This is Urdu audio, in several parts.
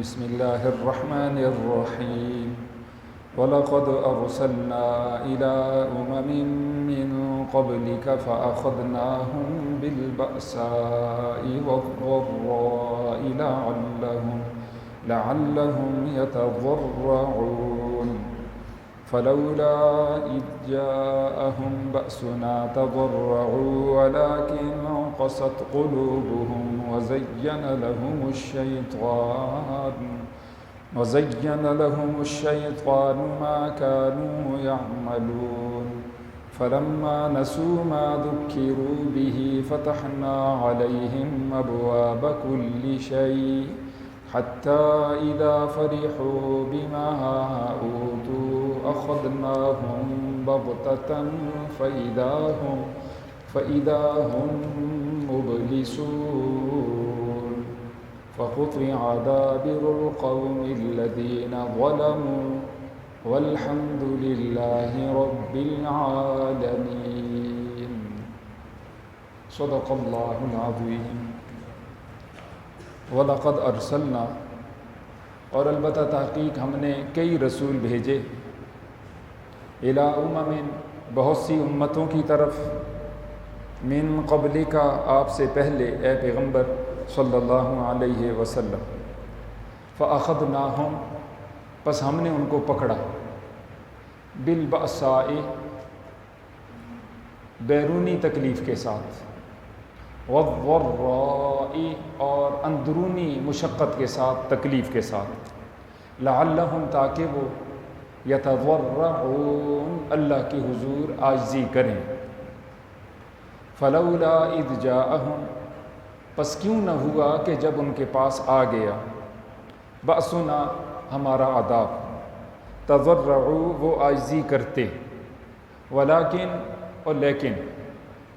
بسم الله الرحمن الرحيم وَلَقَدْ أَرْسَلْنَا إِلَىٰ أُمَمٍ مِّن قَبْلِكَ فَأَخَذْنَاهُم بِالْبَأْسَاءِ وَالضَّرَّاءِ لَعَلَّهُمْ يَتَضَرَّعُونَ فَلَوْلَا إِذْ جَاءَهُم بَأْسُنَا تَضَرَّعُوا وَلَٰكِن قَسَتْ قُلُوبُهُمْ وَزَيَّنَ لَهُمُ الشَّيْطَانُ مَا كَانُوا يَعْمَلُونَ فَلَمَّا نَسُوا مَا ذُكِّرُوا بِهِ فَتَحْنَا عَلَيْهِمْ أَبْوَابَ كُلِّ شَيْءٍ حَتَّىٰ إِذَا فَرِحُوا بِمَا أُوتُوا أَخَذْنَاهُم بَغْتَةً فَإِذَا هُم مُّبْلِسُونَ فَقُطِعَ دَابِرُ الْقَوْمِ الَّذِينَ ظَلَمُوا وَالْحَمْدُ لِلَّهِ رَبِّ الْعَالَمِينَ صدق اللہ العظیم۔ وَلَقَدْ أَرْسَلْنَا، اور البتہ تحقیق ہم نے کئی رسول بھیجے، إِلَىٰ أُمَمٍ، بہت سی امتوں کی طرف، من قبل کا، آپ سے پہلے اے پیغمبر صلی اللہ علیہ وسلم، فَأَخَذْنَاهُمْ، پس ہم نے ان کو پکڑا، بالبأساء، بیرونی تکلیف کے ساتھ، والضراء، اور اندرونی مشقت کے ساتھ، تکلیف کے ساتھ، لعلہم، تاکہ وہ یتضرعون، اللہ کی حضور عاجزی کریں۔ فلولا اذ جاءہم، پس کیوں نہ ہوا کہ جب ان کے پاس آ گیا، بأسنا، ہمارا عذاب، تضرعوا، وہ عاجزی کرتے، ولیکن، اور لیکن،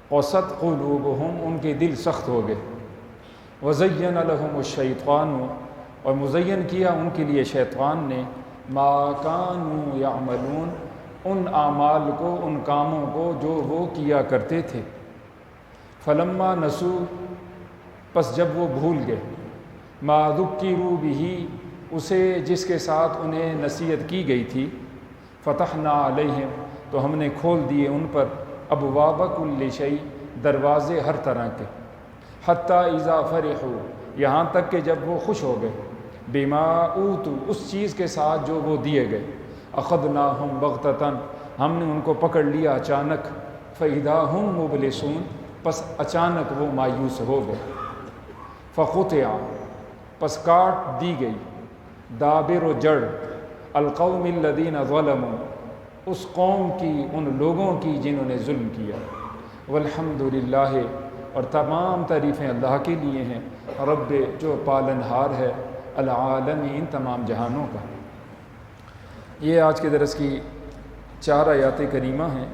قست قلوبہم، ان کے دل سخت ہو گئے، وزین لہم الشیطان، اور مزین کیا ان کے لیے شیطان نے، ما کانوا یعملون، ان اعمال کو، ان کاموں کو جو وہ کیا کرتے تھے، فلما نسوا، پس جب وہ بھول گئے، ما ذکروا بہ، اسے جس کے ساتھ انہیں نصیحت کی گئی تھی، فتحنا علیہم، تو ہم نے کھول دیے ان پر، ابواب کل شیء، دروازے ہر طرح کے، حتیٰ اذا فرحوا، یہاں تک کہ جب وہ خوش ہو گئے، بما اوتوا، اس چیز کے ساتھ جو وہ دیے گئے، اخذناہم بغتۃ، ہم نے ان کو پکڑ لیا اچانک، فاذا ہم مبلسون، پس اچانک وہ مایوس ہو گئے، فقطع، پس کاٹ دی گئی، دابر و جڑ، القوم الذین ظلموا، اس قوم کی، ان لوگوں کی جنہوں نے ظلم کیا، والحمد للہ، اور تمام تعریفیں اللہ کے لیے ہیں، رب، جو پالنہار ہے، العالمین، تمام جہانوں کا۔ یہ آج کے درس کی 4 آیات کریمہ ہیں۔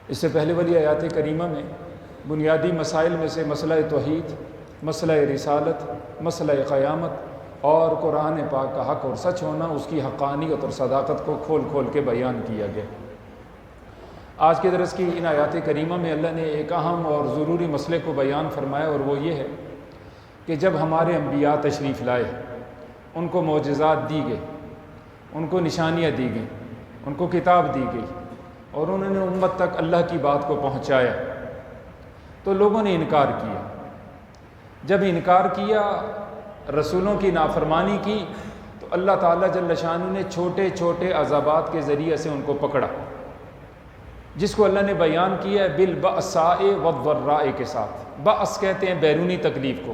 اس سے پہلے والی آیات کریمہ میں بنیادی مسائل میں سے مسئلہ توحید، مسئلہ رسالت، مسئلہ قیامت اور قرآن پاک کا حق اور سچ ہونا، اس کی حقانیت اور صداقت کو کھول کھول کے بیان کیا گیا۔ آج کے درس کی ان آیات کریمہ میں اللہ نے ایک اہم اور ضروری مسئلے کو بیان فرمایا، اور وہ یہ ہے کہ جب ہمارے انبیاء تشریف لائے، ان کو معجزات دی گئے، ان کو نشانیاں دی گئیں، ان کو کتاب دی گئی، اور انہوں نے امت تک اللہ کی بات کو پہنچایا، تو لوگوں نے انکار کیا۔ جب انکار کیا، رسولوں کی نافرمانی کی، تو اللہ تعالیٰ جل شانہ نے چھوٹے چھوٹے عذابات کے ذریعے سے ان کو پکڑا، جس کو اللہ نے بیان کیا ہے بالبأساء والضراء کے ساتھ۔ بأس کہتے ہیں بیرونی تکلیف کو،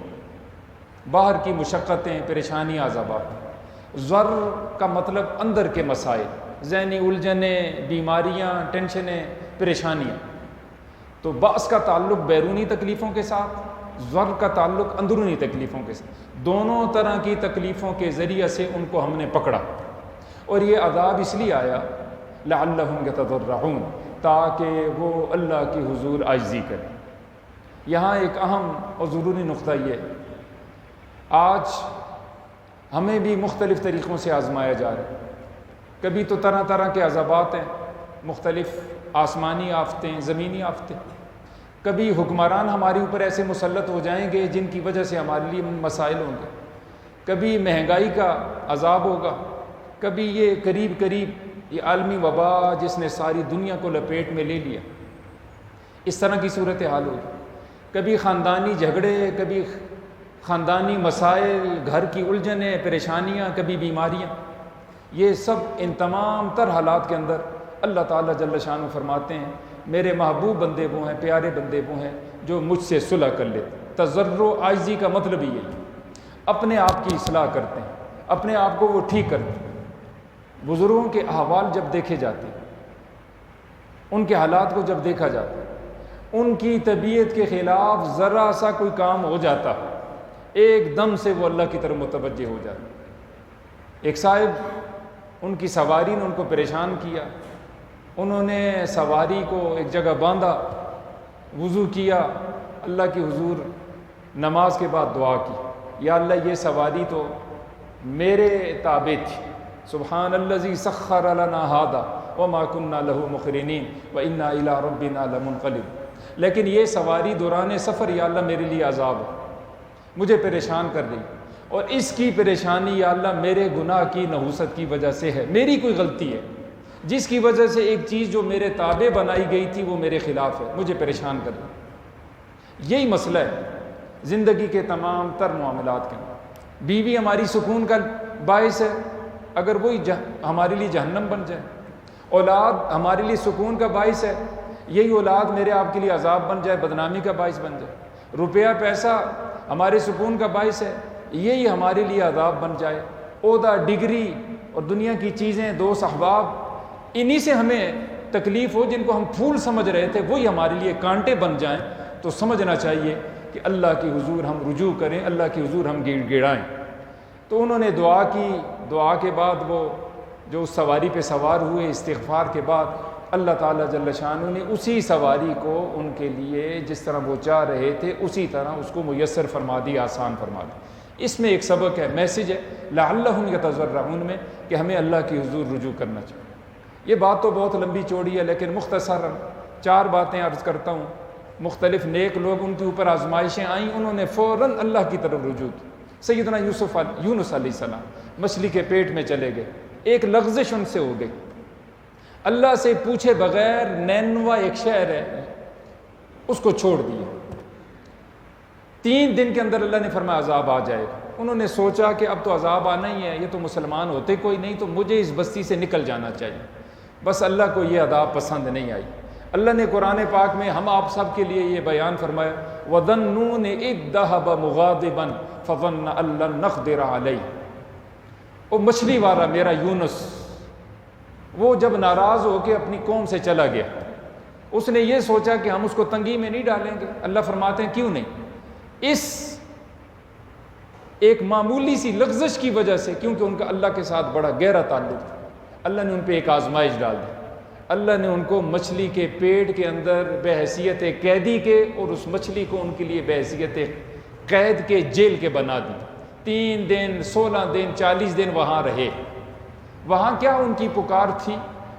باہر کی مشقتیں، پریشانیاں، عذابات۔ ضر کا مطلب اندر کے مسائل، ذہنی الجھنیں، بیماریاں، ٹینشنیں، پریشانیاں۔ تو بأس کا تعلق بیرونی تکلیفوں کے ساتھ، ضر کا تعلق اندرونی تکلیفوں کے ساتھ۔ دونوں طرح کی تکلیفوں کے ذریعے سے ان کو ہم نے پکڑا، اور یہ عذاب اس لیے آیا، لعلہم یتضرعون، تاکہ وہ اللہ کی حضور عاجزی کریں۔ یہاں ایک اہم اور ضروری نقطہ یہ ہے، آج ہمیں بھی مختلف طریقوں سے آزمایا جا رہا ہے۔ کبھی تو طرح طرح کے عذابات ہیں، مختلف آسمانی آفتیں، زمینی آفتیں، کبھی حکمران ہمارے اوپر ایسے مسلط ہو جائیں گے جن کی وجہ سے ہمارے لیے مسائل ہوں گے، کبھی مہنگائی کا عذاب ہوگا، کبھی یہ قریب یہ عالمی وبا جس نے ساری دنیا کو لپیٹ میں لے لیا، اس طرح کی صورتحال ہوگی، کبھی خاندانی جھگڑے، کبھی خاندانی مسائل، گھر کی الجھنیں، پریشانیاں، کبھی بیماریاں۔ یہ سب ان تمام تر حالات کے اندر اللہ تعالیٰ جل شانہ فرماتے ہیں میرے محبوب بندے وہ ہیں، پیارے بندے وہ ہیں جو مجھ سے صلح کر لیتے۔ تضرع و عاجزی کا مطلب ہی یہی، اپنے آپ کی اصلاح کرتے ہیں، اپنے آپ کو وہ ٹھیک کرتے ہیں۔ بزرگوں کے احوال جب دیکھے جاتے ہیں، ان کے حالات کو جب دیکھا جاتا ہے، ان کی طبیعت کے خلاف ذرا سا کوئی کام ہو جاتا، ایک دم سے وہ اللہ کی طرف متوجہ ہو جاتا۔ ایک صاحب، ان کی سواری نے ان کو پریشان کیا، انہوں نے سواری کو ایک جگہ باندھا، وضو کیا، اللہ کی حضور نماز کے بعد دعا کی، یا اللہ یہ سواری تو میرے تابع تھی، سبحان الذی سخر لنا ھذا وما كنا له مقرنین وانا الی ربنا لمنقلب، لیکن یہ سواری دوران سفر یا اللہ میرے لیے عذاب ہے، مجھے پریشان کر رہی، اور اس کی پریشانی یا اللہ میرے گناہ کی نحوست کی وجہ سے ہے، میری کوئی غلطی ہے جس کی وجہ سے ایک چیز جو میرے تابع بنائی گئی تھی وہ میرے خلاف ہے، مجھے پریشان کر رہی۔ یہی مسئلہ ہے زندگی کے تمام تر معاملات کے اندر۔ بیوی ہماری سکون کا باعث ہے، اگر وہی ہمارے لیے جہنم بن جائے، اولاد ہمارے لیے سکون کا باعث ہے، یہی اولاد میرے آپ کے لیے عذاب بن جائے، بدنامی کا باعث بن جائے، روپیہ پیسہ ہمارے سکون کا باعث ہے، یہی ہمارے لیے عذاب بن جائے، عہدہ، ڈگری اور دنیا کی چیزیں، دوست، احباب، انہی سے ہمیں تکلیف ہو، جن کو ہم پھول سمجھ رہے تھے وہی ہمارے لیے کانٹے بن جائیں، تو سمجھنا چاہیے کہ اللہ کی حضور ہم رجوع کریں، اللہ کی حضور ہم گڑ گڑائیں۔ تو انہوں نے دعا کی، دعا کے بعد وہ جو اس سواری پہ سوار ہوئے، استغفار کے بعد اللہ تعالیٰ جل شانہ نے اسی سواری کو ان کے لیے جس طرح وہ چاہ رہے تھے اسی طرح اس کو میسر فرما دی، آسان فرما دی۔ اس میں ایک سبق ہے، میسیج ہے لعلہم یتضرعون میں، کہ ہمیں اللہ کی حضور رجوع کرنا چاہیے۔ یہ بات تو بہت لمبی چوڑی ہے، لیکن مختصراً 4 باتیں عرض کرتا ہوں۔ مختلف نیک لوگ، ان کے اوپر آزمائشیں آئیں، انہوں نے فوراً اللہ کی طرف رجوع کی۔ سیدنا یونس علیہ السلام مچھلی کے پیٹ میں چلے گئے، ایک لغزش ان سے ہو گئی، اللہ سے پوچھے بغیر نینوا ایک شہر ہے اس کو چھوڑ دیا، 3 دن کے اندر اللہ نے فرمایا عذاب آ جائے گا۔ انہوں نے سوچا کہ اب تو عذاب آنا ہی ہے، یہ تو مسلمان ہوتے کوئی نہیں، تو مجھے اس بستی سے نکل جانا چاہیے۔ بس اللہ کو یہ عذاب پسند نہیں آئی۔ اللہ نے قرآن پاک میں ہم آپ سب کے لیے یہ بیان فرمایا وَظَنُّونِ إِذْ ذَهَبَ مُغَاضِبًا فَظَنَّ أَن لَّن نَّقْدِرَ عَلَيْهِ، وہ مچھلی والا میرا یونس، وہ جب ناراض ہو کے اپنی قوم سے چلا گیا، اس نے یہ سوچا کہ ہم اس کو تنگی میں نہیں ڈالیں گے۔ اللہ فرماتے ہیں کیوں نہیں، اس ایک معمولی سی لغزش کی وجہ سے، کیونکہ ان کا اللہ کے ساتھ بڑا گہرا تعلق تھا، اللہ نے ان پہ ایک آزمائش ڈال دی۔ اللہ نے ان کو مچھلی کے پیٹ کے اندر بحیثیت قیدی کے، اور اس مچھلی کو ان کے لیے بحیثیت قید کے، جیل کے بنا دی۔ 3 دن 16 دن 40 دن وہاں رہے۔ وہاں کیا ان کی پکار تھی،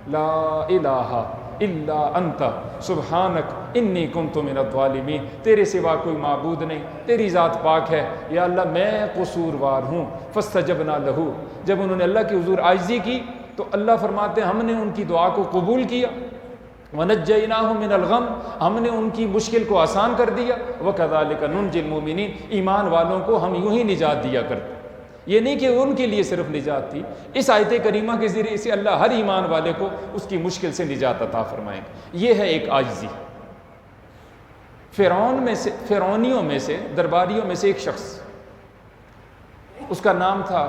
لا الہ الا انت سبحانک انی کنت من الظالمین، تیرے سوا کوئی معبود نہیں، تیری ذات پاک ہے، یا اللہ میں قصوروار ہوں۔ فاستجبنا لہ، جب انہوں نے اللہ کی حضور عاجزی کی تو اللہ فرماتے ہیں ہم نے ان کی دعا کو قبول کیا، وَنَجَّيْنَاهُ مِنَ الْغَمِّ، ہم نے ان کی مشکل کو آسان کر دیا، وَكَذَلِكَ نُنْجِي الْمُؤْمِنِينَ، ایمان والوں کو ہم یوں ہی نجات دیا کرتے۔ یہ نہیں کہ ان کے لیے صرف نجات تھی، اس آیت کریمہ کے ذریعے سے اللہ ہر ایمان والے کو اس کی مشکل سے نجات عطا فرمائیں گے۔ یہ ہے ایک عاجزی۔ فرعونیوں میں سے، درباریوں میں سے ایک شخص، اس کا نام تھا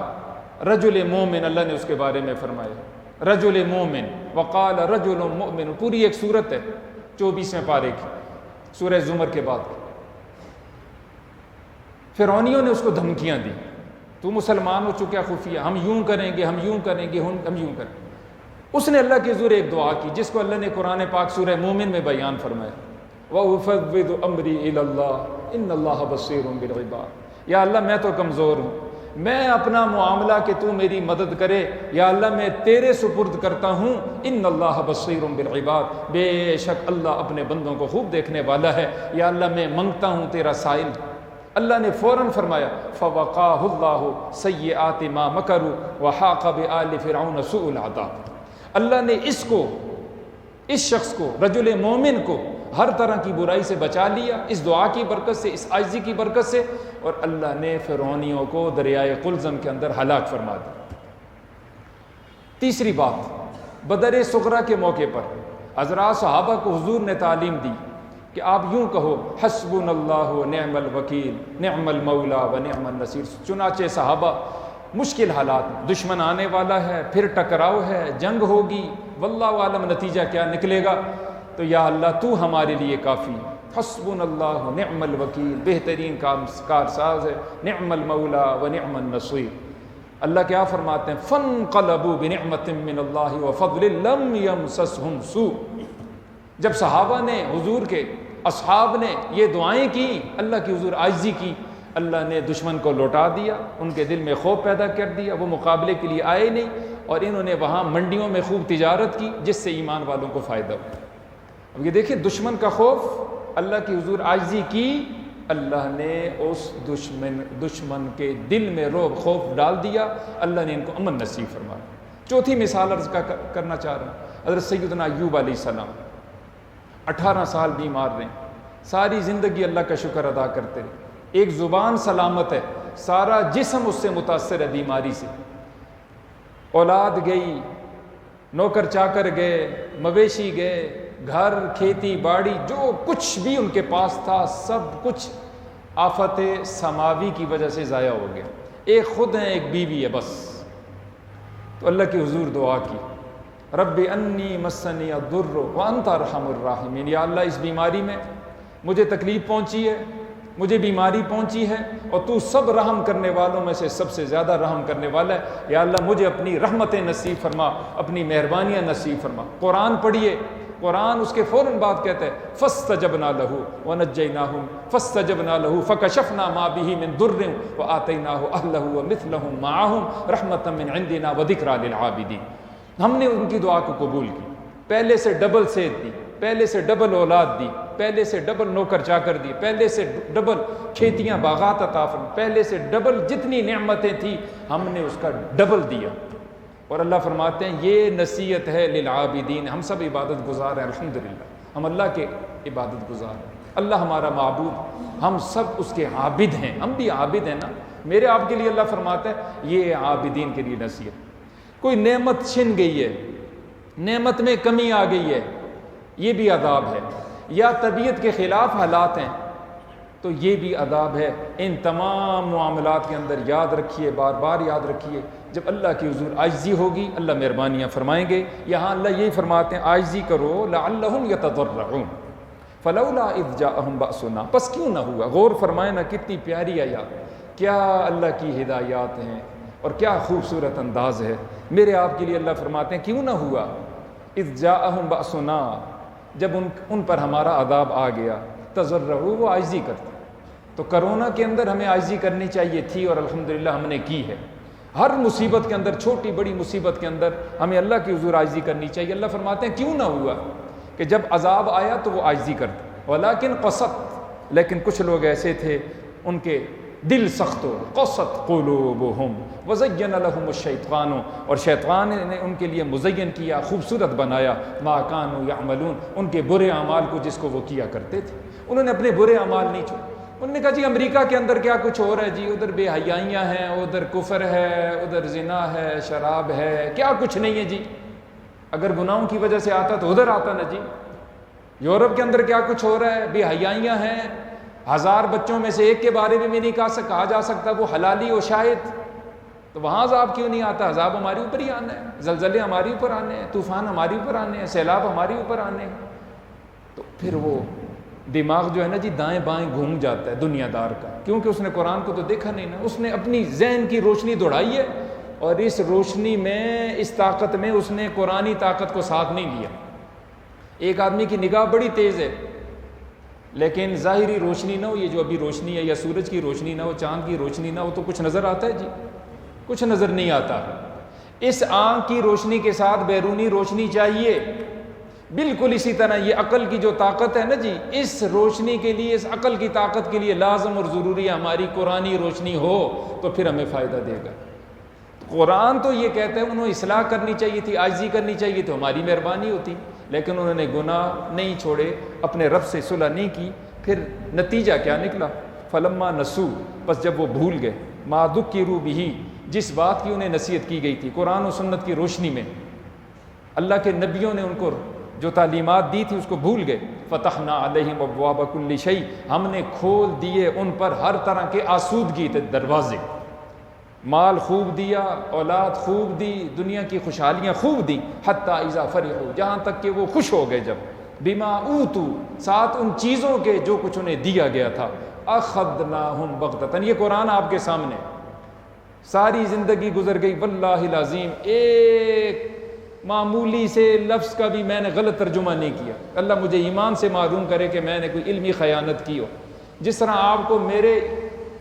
رجل مومن، اللہ نے اس کے بارے میں فرمایا رجل مومن، وقال رجل مؤمن، پوری ایک سورت ہے 24ویں پارے کی، سورہ زمر کے بعد۔ فرعونیوں نے اس کو دھمکیاں دی، تو مسلمان ہو چکا خفیہ، ہم یوں کریں گے، ہم یوں کریں گے، ہم یوں کریں گے۔ اس نے اللہ کے حضور ایک دعا کی جس کو اللہ نے قرآن پاک سورہ مومن میں بیان فرمایا، وَأُفَوِّضُ أَمْرِي إِلَى اللَّهِ إِنَّ اللَّهَ بَصِيرٌ بِالْعِبَادِ، یا اللہ میں تو کمزور ہوں، میں اپنا معاملہ کہ تو میری مدد کرے، یا اللہ میں تیرے سپرد کرتا ہوں، ان اللہ بصیر بالعباد، بے شک اللہ اپنے بندوں کو خوب دیکھنے والا ہے، یا اللہ میں منگتا ہوں تیرا سائل، اللہ نے فوراً فرمایا فَوَقَاهُ اللَّهُ سَيِّئَاتِ مَا مَكَرُوا وَحَاقَ بِآلِ فِرْعَوْنَ سُوءُ الْعَذَابِ۔ اللہ نے اس شخص کو، رجل مومن کو ہر طرح کی برائی سے بچا لیا، اس دعا کی برکت سے، اس عاجزی کی برکت سے، اور اللہ نے فرعونیوں کو دریائے قلزم کے اندر ہلاک فرما دیا۔ تیسری بات، بدر صغرا کے موقع پر حضرات صحابہ کو حضور نے تعلیم دی کہ آپ یوں کہو حسبنا اللہ و نعم الوکیل نعم المولا و نعم النصیر۔ چنانچہ صحابہ مشکل حالات، دشمن آنے والا ہے، پھر ٹکراؤ ہے، جنگ ہوگی، واللہ عالم نتیجہ کیا نکلے گا، تو یا اللہ تو ہمارے لیے کافی، حسبنا اللہ نعم الوکیل، بہترین کارساز ہے، نعم المولا و نعم النصیر۔ اللہ کیا فرماتے ہیں فانقلبوا بنعمت من اللہ وفضل لم یمسسہم سوء۔ جب صحابہ نے، حضور کے اصحاب نے یہ دعائیں کی، اللہ کی حضور عاجزی کی، اللہ نے دشمن کو لوٹا دیا، ان کے دل میں خوف پیدا کر دیا، وہ مقابلے کے لیے آئے نہیں، اور انہوں نے وہاں منڈیوں میں خوب تجارت کی جس سے ایمان والوں کو فائدہ ہوا۔ اب یہ دیکھیں دشمن کا خوف، اللہ کی حضور عاجزی کی، اللہ نے اس دشمن کے دل میں رعب خوف ڈال دیا، اللہ نے ان کو امن نصیب فرمایا۔ چوتھی مثال عرض کرنا چاہ رہا ہوں، حضرت سیدنا ایوب علیہ السلام 18 سال بیمار رہے، ساری زندگی اللہ کا شکر ادا کرتے رہے، ایک زبان سلامت ہے، سارا جسم اس سے متاثر ہے بیماری سے، اولاد گئی، نوکر چاکر گئے، مویشی گئے، گھر کھیتی باڑی جو کچھ بھی ان کے پاس تھا سب کچھ آفت سماوی کی وجہ سے ضائع ہو گیا، ایک خود ہیں ایک بیوی ہے بس۔ تو اللہ کی حضور دعا کی رب انی مسنی الضر وانت ارحم الراحمین، یا اللہ اس بیماری میں مجھے تکلیف پہنچی ہے، مجھے بیماری پہنچی ہے، اور تو سب رحم کرنے والوں میں سے سب سے زیادہ رحم کرنے والا ہے، یا اللہ مجھے اپنی رحمتیں نصیب فرما، اپنی مہربانیاں نصیب فرما۔ قرآن پڑھیے، قرآن اس کے فوراً بعد کہتا ہے فاستجبنا له ونجیناہم فاستجبنا له فکشفنا ما به من ضر وآتیناہ اہلہ ومثلہم معہم رحمتا من عندنا وذکریٰ للعابدین۔ ہم نے ان کی دعا کو قبول کی، پہلے سے ڈبل صحت دی، پہلے سے ڈبل اولاد دی، پہلے سے ڈبل نوکر چاکر دی، پہلے سے ڈبل کھیتیاں باغات عطا فرمائے، پہلے سے ڈبل جتنی نعمتیں تھیں ہم نے اس کا ڈبل دیا۔ اور اللہ فرماتے ہیں یہ نصیحت ہے للعابدین، ہم سب عبادت گزار ہیں، الحمدللہ ہم اللہ کے عبادت گزار ہیں، اللہ ہمارا معبود، ہم سب اس کے عابد ہیں، ہم بھی عابد ہیں نا، میرے آپ کے لیے اللہ فرماتا ہے یہ عابدین کے لیے نصیحت۔ کوئی نعمت چھن گئی ہے، نعمت میں کمی آ گئی ہے، یہ بھی عذاب ہے، یا طبیعت کے خلاف حالات ہیں تو یہ بھی عذاب ہے۔ ان تمام معاملات کے اندر یاد رکھیے، بار بار یاد رکھیے، جب اللہ کی حضور عاجزی ہوگی اللہ مہربانیاں فرمائیں گے۔ یہاں اللہ یہی فرماتے ہیں عاجزی کرو لعلہم یتضرعون فلولا اذ جاءہم بأسنا، پس کیوں نہ ہوا، غور فرمائیں نا کتنی پیاری آیات، کیا اللہ کی ہدایات ہیں اور کیا خوبصورت انداز ہے۔ میرے آپ کے لیے اللہ فرماتے ہیں کیوں نہ ہوا اذ جاءہم بأسنا، جب ان پر ہمارا عذاب آ گیا، تضرعوا وہ عاجزی کرتے۔ تو کرونا کے اندر ہمیں عاجزی کرنی چاہیے تھی اور الحمدللہ ہم نے کی ہے۔ ہر مصیبت کے اندر، چھوٹی بڑی مصیبت کے اندر ہمیں اللہ کی حضور عاجزی کرنی چاہیے۔ اللہ فرماتے ہیں کیوں نہ ہوا کہ جب عذاب آیا تو وہ عاجزی کرتے، ولیکن قست، لیکن کچھ لوگ ایسے تھے ان کے دل سخت ہو، قست قلوبہم وزین لہم الشیطان، اور شیطان نے ان کے لیے مزین کیا، خوبصورت بنایا، ما کانوا یعملون، ان کے برے اعمال کو جس کو وہ کیا کرتے تھے۔ انہوں نے اپنے برے اعمال نہیں چھوڑے، انہوں نے کہا جی امریکہ کے اندر کیا کچھ ہو رہا ہے جی، ادھر بے حیائیاں ہیں، ادھر کفر ہے، ادھر زنا ہے، شراب ہے، کیا کچھ نہیں ہے جی، اگر گناہوں کی وجہ سے آتا تو ادھر آتا نا جی۔ یورپ کے اندر کیا کچھ ہو رہا ہے، بے حیائیاں ہیں، 1000 بچوں میں سے ایک کے بارے میں بھی نہیں کہا جا سکتا وہ حلالی ہو شاید، تو وہاں عذاب کیوں نہیں آتا؟ عذاب ہمارے اوپر ہی آنا ہے، زلزلے ہمارے اوپر آنے ہیں، طوفان ہمارے اوپر آنے ہیں، سیلاب ہمارے اوپر آنے ہیں۔ تو پھر وہ دماغ جو ہے نا جی دائیں بائیں گھوم جاتا ہے دنیا دار کا، کیونکہ اس نے قرآن کو تو دیکھا نہیں نا، اس نے اپنی ذہن کی روشنی دوڑائی ہے، اور اس روشنی میں، اس طاقت میں اس نے قرآنی طاقت کو ساتھ نہیں لیا۔ ایک آدمی کی نگاہ بڑی تیز ہے لیکن ظاہری روشنی نہ ہو، یہ جو ابھی روشنی ہے، یا سورج کی روشنی نہ ہو، چاند کی روشنی نہ ہو، تو کچھ نظر آتا ہے جی؟ کچھ نظر نہیں آتا۔ اس آنکھ کی روشنی کے ساتھ بیرونی روشنی چاہیے، بالکل اسی طرح یہ عقل کی جو طاقت ہے نا جی، اس روشنی کے لیے، اس عقل کی طاقت کے لیے لازم اور ضروری ہے ہماری قرآنی روشنی ہو، تو پھر ہمیں فائدہ دے گا۔ قرآن تو یہ کہتے ہیں انہوں اصلاح کرنی چاہیے تھی، عاجزی کرنی چاہیے تھی، ہماری مہربانی ہوتی، لیکن انہوں نے گناہ نہیں چھوڑے، اپنے رب سے صلح نہیں کی۔ پھر نتیجہ کیا نکلا؟ فلما نسو، بس جب وہ بھول گئے، ما ذکروا بہ، جس بات کی انہیں نصیحت کی گئی تھی قرآن و سنت کی روشنی میں، اللہ کے نبیوں نے ان کو جو تعلیمات دی تھی اس کو بھول گئے، فتحنا علیہم ابواب کل شیء، ہم نے کھول دیے ان پر ہر طرح کے آسودگی کے دروازے، مال خوب دیا، اولاد خوب دی، دنیا کی خوشحالیاں خوب دی، حتی اذا فرحوا، جہاں تک کہ وہ خوش ہو گئے جب، بما اوتوا، ساتھ ان چیزوں کے جو کچھ انہیں دیا گیا تھا، اخذناہم بغتۃ، یہ قرآن آپ کے سامنے، ساری زندگی گزر گئی، واللہ العظیم ایک معمولی سے لفظ کا بھی میں نے غلط ترجمہ نہیں کیا، اللہ مجھے ایمان سے معلوم کرے کہ میں نے کوئی علمی خیانت کی ہو۔ جس طرح آپ کو میرے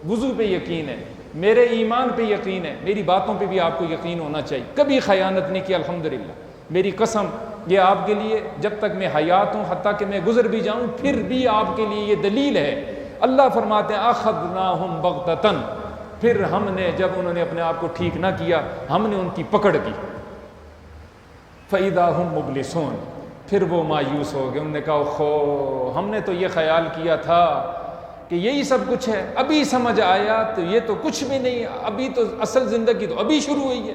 وضو پہ یقین ہے، میرے ایمان پہ یقین ہے، میری باتوں پہ بھی آپ کو یقین ہونا چاہیے، کبھی خیانت نہیں کی الحمدللہ، میری قسم یہ آپ کے لیے جب تک میں حیات ہوں، حتیٰ کہ میں گزر بھی جاؤں پھر بھی آپ کے لیے یہ دلیل ہے۔ اللہ فرماتے ہیں اخذناہم بغتۃ، پھر ہم نے، جب انہوں نے اپنے آپ کو ٹھیک نہ کیا، ہم نے ان کی پکڑ کی، فَإِذَا هُمْ مُبْلِسُونَ، پھر وہ مایوس ہو گئے، انہوں نے کہا خو ہم نے تو یہ خیال کیا تھا کہ یہی سب کچھ ہے، ابھی سمجھ آیا تو یہ تو کچھ بھی نہیں، ابھی تو اصل زندگی تو ابھی شروع ہوئی ہے،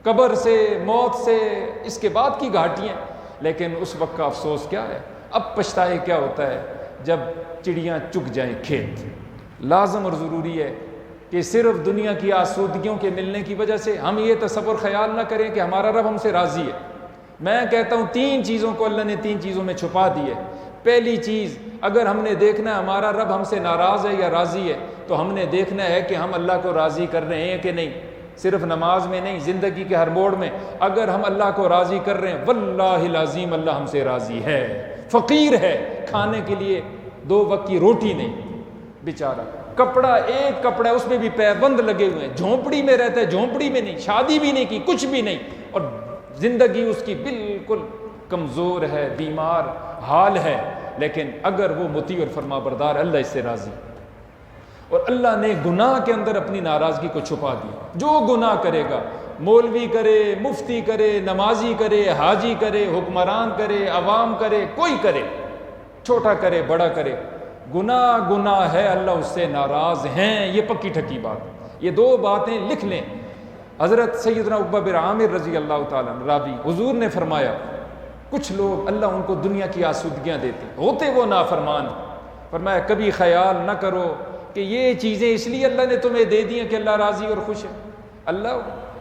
قبر سے، موت سے، اس کے بعد کی گھاٹیاں۔ لیکن اس وقت کا افسوس کیا ہے، اب پچھتائے کیا ہوتا ہے جب چڑیاں چگ جائیں کھیت۔ لازم اور ضروری ہے کہ صرف دنیا کی آسودگیوں کے ملنے کی وجہ سے ہم یہ تصور خیال نہ کریں کہ ہمارا رب ہم سے راضی ہے۔ میں کہتا ہوں 3 چیزوں کو اللہ نے 3 چیزوں میں چھپا دی ہے۔ پہلی چیز، اگر ہم نے دیکھنا ہے ہمارا رب ہم سے ناراض ہے یا راضی ہے، تو ہم نے دیکھنا ہے کہ ہم اللہ کو راضی کر رہے ہیں کہ نہیں، صرف نماز میں نہیں، زندگی کے ہر موڑ میں۔ اگر ہم اللہ کو راضی کر رہے ہیں، واللہ العظیم اللہ ہم سے راضی ہے۔ فقیر ہے، کھانے کے لیے 2 وقت کی روٹی نہیں بیچارہ، کپڑا ایک کپڑا ہے اس میں بھی پیبند لگے ہوئے ہیں، جھونپڑی میں رہتا ہے، جھونپڑی میں نہیں، شادی بھی نہیں کی، کچھ بھی نہیں، اور زندگی اس کی بالکل کمزور ہے، بیمار حال ہے، لیکن اگر وہ مطیع اور فرما بردار، اللہ اس سے راضی۔ اور اللہ نے گناہ کے اندر اپنی ناراضگی کو چھپا دیا۔ جو گناہ کرے گا، مولوی کرے، مفتی کرے، نمازی کرے، حاجی کرے، حکمران کرے، عوام کرے، کوئی کرے، چھوٹا کرے، بڑا کرے، گناہ ہے، اللہ اس سے ناراض ہیں، یہ پکی ٹھکی بات۔ یہ 2 باتیں لکھ لیں۔ حضرت سیدنا عقبہ بن عامر رضی اللہ تعالیٰ عنہ راوی، حضور نے فرمایا کچھ لوگ اللہ ان کو دنیا کی آسودگیاں دیتے، ہوتے وہ نافرمان، فرمایا کبھی خیال نہ کرو کہ یہ چیزیں اس لیے اللہ نے تمہیں دے دی ہیں کہ اللہ راضی اور خوش ہے۔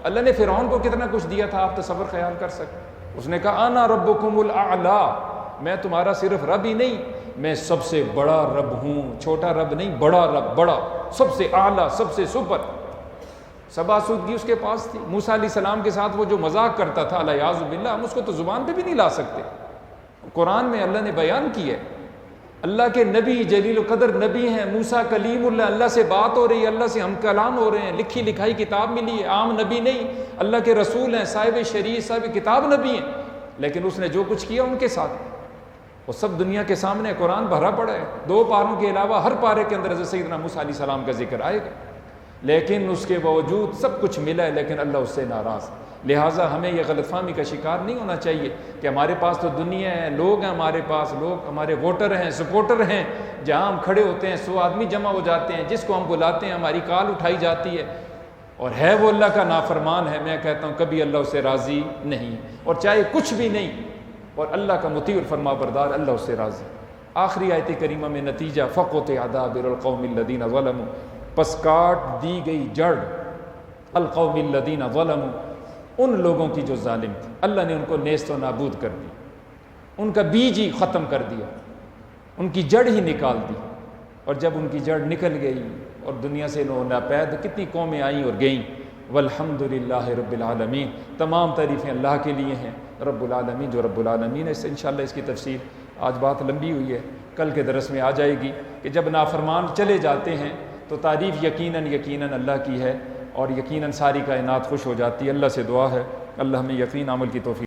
اللہ نے فرعون کو کتنا کچھ دیا تھا، آپ تصور خیال کر سکتے۔ اس نے کہا انا ربکم الاعلی، میں تمہارا صرف رب ہی نہیں، میں سب سے بڑا رب ہوں، چھوٹا رب نہیں، بڑا رب، بڑا، سب سے اعلیٰ، سب سے سپر۔ سب آسودگی اس کے پاس تھی۔ موسیٰ علیہ السلام کے ساتھ وہ جو مذاق کرتا تھا، الیاذ باللہ، ہم اس کو تو زبان پہ بھی نہیں لا سکتے۔ قرآن میں اللہ نے بیان کی ہے، اللہ کے نبی جلیل القدر نبی ہیں، موسیٰ کلیم اللہ، اللہ سے بات ہو رہی ہے، اللہ سے ہم کلام ہو رہے ہیں، لکھی لکھائی کتاب ملی ہے، عام نبی نہیں، اللہ کے رسول ہیں، صاحب شریعت، صاحب کتاب نبی ہیں، لیکن اس نے جو کچھ کیا ان کے ساتھ وہ سب دنیا کے سامنے قرآن بھرا پڑا ہے۔ 2 پاروں کے علاوہ ہر پارے کے اندر حضرت سیدنا موسیٰ علیہ السلام کا ذکر آئے گا، لیکن اس کے باوجود سب کچھ ملا ہے، لیکن اللہ اس سے ناراض۔ لہٰذا ہمیں یہ غلط فہمی کا شکار نہیں ہونا چاہیے کہ ہمارے پاس تو دنیا ہے، لوگ ہیں ہمارے پاس، لوگ ہمارے ووٹر ہیں، سپورٹر ہیں، جہاں ہم کھڑے ہوتے ہیں 100 آدمی جمع ہو جاتے ہیں، جس کو ہم بلاتے ہیں ہماری کال اٹھائی جاتی ہے، اور ہے وہ اللہ کا نافرمان ہے۔ میں کہتا ہوں کبھی اللہ اس سے راضی نہیں، اور چاہے کچھ بھی نہیں، اور اللہ کا مطیع اور فرما بردار، اللہ اس سے راضی۔ آخری آیت کریمہ میں نتیجہ، فَقُطِعَ دَابِرُ الْقَوْمِ الَّذِينَ ظَلَمُوا، پس کاٹ دی گئی جڑ القوم الذین ظلموا، ان لوگوں کی جو ظالم تھی، اللہ نے ان کو نیست و نابود کر دی، ان کا بیج ہی ختم کر دیا، ان کی جڑ ہی نکال دی۔ اور جب ان کی جڑ نکل گئی اور دنیا سے نو ناپید، کتنی قومیں آئیں اور گئیں۔ والحمدللہ رب العالمین، تمام تعریفیں اللہ کے لیے ہیں، رب العالمین جو رب العالمین ہے۔ انشاءاللہ اس کی تفصیل، آج بات لمبی ہوئی ہے، کل کے درس میں آ جائے گی کہ جب نافرمان چلے جاتے ہیں تو تعریف یقیناً اللہ کی ہے، اور یقیناً ساری کائنات خوش ہو جاتی ہے۔ اللہ سے دعا ہے اللہ ہمیں یقین عمل کی توفیق